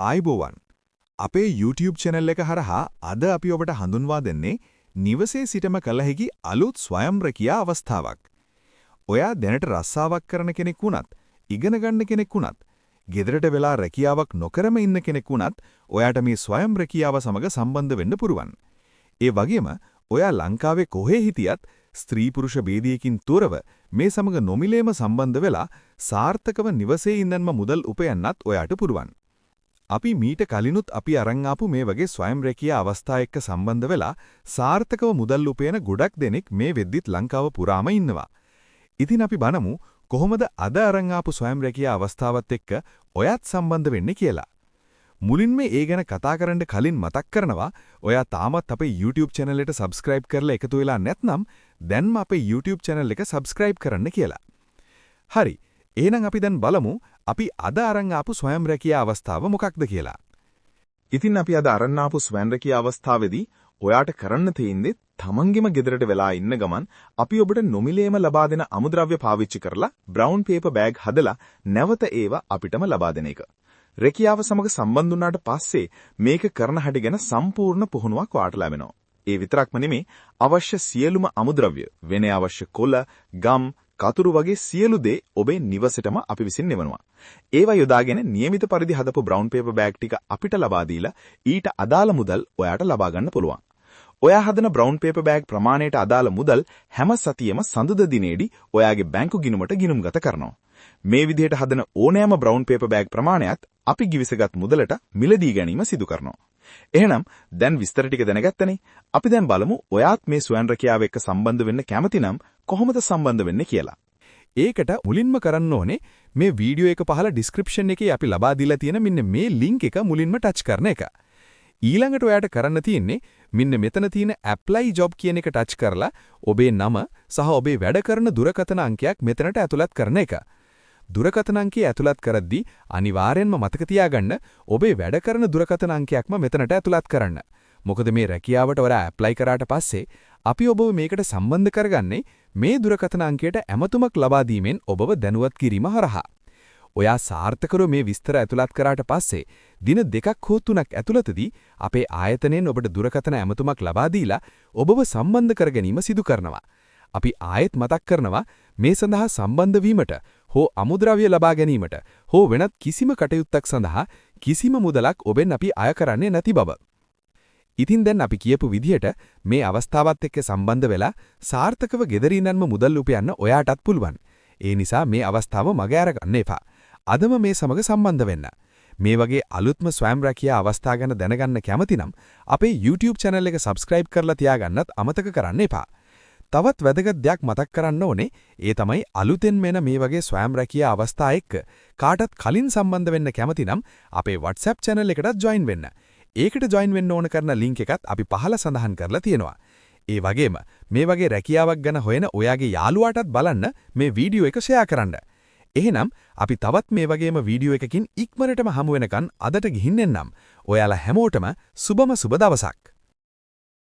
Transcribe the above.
ආයිබෝවන් අපේ YouTube channel එක හරහා අද අපි ඔබට හඳුන්වා දෙන්නේ නිවසේ සිටම කළ හැකි අලුත් ස්වයං රැකියා අවස්ථාවක්. ඔයා දැනට රස්සාවක් කරන කෙනෙක් වුණත්, ඉගෙන ගන්න කෙනෙක් වුණත්, ගෙදරට වෙලා රැකියාවක් නොකරම ඉන්න කෙනෙක් වුණත් ඔයාට මේ ස්වයං රැකියාව සමග සම්බන්ධ වෙන්න පුරුවන්. ඒ වගේම ඔයා ලංකාවේ කොහේ හිටියත් ස්ත්‍රී පුරුෂ ભેදයකින් තොරව මේ සමග නොමිලේම සම්බන්ධ වෙලා සාර්ථකව නිවසේ ඉඳන්ම මුදල් උපයන්නත් ඔයාට පුරුවන්. අපි මීට කලිනුත් අපි අරන් ආපු මේ වගේ ස්වයං රැකියා අවස්ථා එක්ක සම්බන්ධ වෙලා සාර්ථකව මුදල් උපයන ගොඩක් දෙනෙක් මේ වෙද්දිත් ලංකාව පුරාම ඉන්නවා. ඉතින් අපි බලමු කොහොමද අද අරන් ආපු ස්වයං රැකියා අවස්ථාවත් එක්ක ඔයත් සම්බන්ධ වෙන්නේ කියලා. මුලින්ම ඒ ගැන කතා කරන්න කලින් මතක් කරනවා ඔයා තාමත් අපේ YouTube channel එකට subscribe කරලා එකතු වෙලා නැත්නම් දැන්ම අපේ YouTube channel එක subscribe කරන්න කියලා. හරි. එහෙනම් අපි දැන් බලමු අපි අද අරන් ආපු ස්වයං රැකියා අවස්ථාව මොකක්ද කියලා. ඉතින් අපි අද අරන් ආපු ස්වයං රැකියා අවස්ථාවේදී ඔයාට කරන්න තියෙන්නේ තමන්ගෙම ගෙදරට වෙලා ඉන්න ගමන් අපි ඔබට නොමිලේම ලබා දෙන අමුද්‍රව්‍ය පාවිච්චි කරලා බ්‍රවුන් පේපර් බෑග් හදලා නැවත ඒවා අපිටම ලබා දෙන එක. රැකියාව සමග සම්බන්ධ වුණාට පස්සේ මේක කරන හැටි ගැන සම්පූර්ණ පුහුණුවක් ඔයාට ලැබෙනවා. ඒ විතරක්ම නෙමෙයි අවශ්‍ය සියලුම අමුද්‍රව්‍ය වෙන අවශ්‍ය කොළ, ගම්, කතුරු වගේ සියලු දේ ඔබේ නිවසේටම අපි විසින් නෙවනවා. ඒවා යොදාගෙන નિયમિત පරිදි හදපු බ්‍රවුන් පේපර් බෑග් ටික අපිට ලබා දීලා ඊට අදාළ මුදල් ඔයාට ලබා ගන්න පුළුවන්. ඔයා හදන බ්‍රවුන් පේපර් බෑග් ප්‍රමාණයට අදාළ මුදල් හැම සතියෙම සඳුදා දිනේදී ඔයාගේ බැංකු ගිණුමට ගිණුම්ගත කරනවා. මේ විදිහට හදන ඕනෑම බ්‍රවුන් පේපර් බෑග් ප්‍රමාණයත් අපි ගිවිසගත් මුදලට මිලදී ගැනීම සිදු කරනවා. එහෙනම් දැන් විස්තර ටික දැනගත්තනේ. අපි දැන් බලමු ඔයාත් මේ ස්වයං රැකියාව එක්ක සම්බන්ධ වෙන්න කැමති නම් කොහොමද සම්බන්ධ වෙන්නේ කියලා. ඒකට මුලින්ම කරන්න ඕනේ මේ වීඩියෝ එක පහළ description එකේ අපි ලබා දීලා තියෙන මෙන්න මේ link එක මුලින්ම touch කරන එක. ඊළඟට ඔයාට කරන්න තියෙන්නේ මෙන්න මෙතන තියෙන apply job කියන එක touch කරලා ඔබේ නම සහ ඔබේ වැඩ කරන දුරකථන අංකයක් මෙතනට ඇතුළත් කරන එක. දුරකථන අංකය ඇතුළත් කරද්දී අනිවාර්යෙන්ම මතක තියාගන්න ඔබේ වැඩ කරන දුරකථන අංකයක්ම මෙතනට ඇතුළත් කරන්න. මොකද මේ රැකියාවට ඔයා ඇප්ලයි කරාට පස්සේ අපි ඔබව මේකට සම්බන්ධ කරගන්නේ මේ දුරකථන අංකයට ඇමතුමක් ලබා දීමෙන් ඔබව දැනුවත් කිරීම හරහා. ඔයා සාර්ථකව මේ විස්තර ඇතුළත් කරාට පස්සේ දින 2ක් හෝ 3ක් ඇතුළතදී අපේ ආයතනයෙන් ඔබට දුරකථන ඇමතුමක් ලබා දීලා ඔබව සම්බන්ධ කර ගැනීම සිදු කරනවා. අපි ආයෙත් මතක් කරනවා මේ සඳහා සම්බන්ධ වීමට හෝ අමුද්‍රව්‍ය ලබා ගැනීමට හෝ වෙනත් කිසිම කටයුත්තක් සඳහා කිසිම මුදලක් ඔබෙන් අපි අය කරන්නේ නැති බව. ඉතින් දැන් අපි කියපු විදිහට මේ අවස්ථාවත් එක්ක සම්බන්ධ වෙලා සාර්ථකව ගෙදරින්න්ම මුදල් උපයන්න ඔයාටත් පුළුවන්. ඒ නිසා මේ අවස්ථාව මග අරගන්න එපා. අදම මේ සමග සම්බන්ධ වෙන්න. මේ වගේ අලුත්ම ස්වයං රැකියා අවස්ථා ගැන දැනගන්න කැමති නම් අපේ YouTube channel එක subscribe කරලා තියාගන්නත් අමතක කරන්න එපා. තවත් වැදගත් දෙයක් මතක් කරන්න ඕනේ ඒ තමයි අලුතෙන් මෙන මේ වගේ ස්වයං රැකියා අවස්ථා එක්ක කාටත් කලින් සම්බන්ධ වෙන්න කැමති නම් අපේ WhatsApp channel එකටත් join වෙන්න. ඒකට join වෙන්න ඕන කරන link එකත් අපි පහළ සඳහන් කරලා තියෙනවා. ඒ වගේම මේ වගේ රැකියාවක් ගැන හොයන ඔයාගේ යාළුවාටත් බලන්න මේ වීඩියෝ එක share කරන්න. එහෙනම් අපි තවත් මේ වගේම වීඩියෝ එකකින් ඉක්මනටම හමු වෙනකන් අදට ගිහින් එන්නම්. ඔයාලා හැමෝටම සුබම සුබ දවසක්.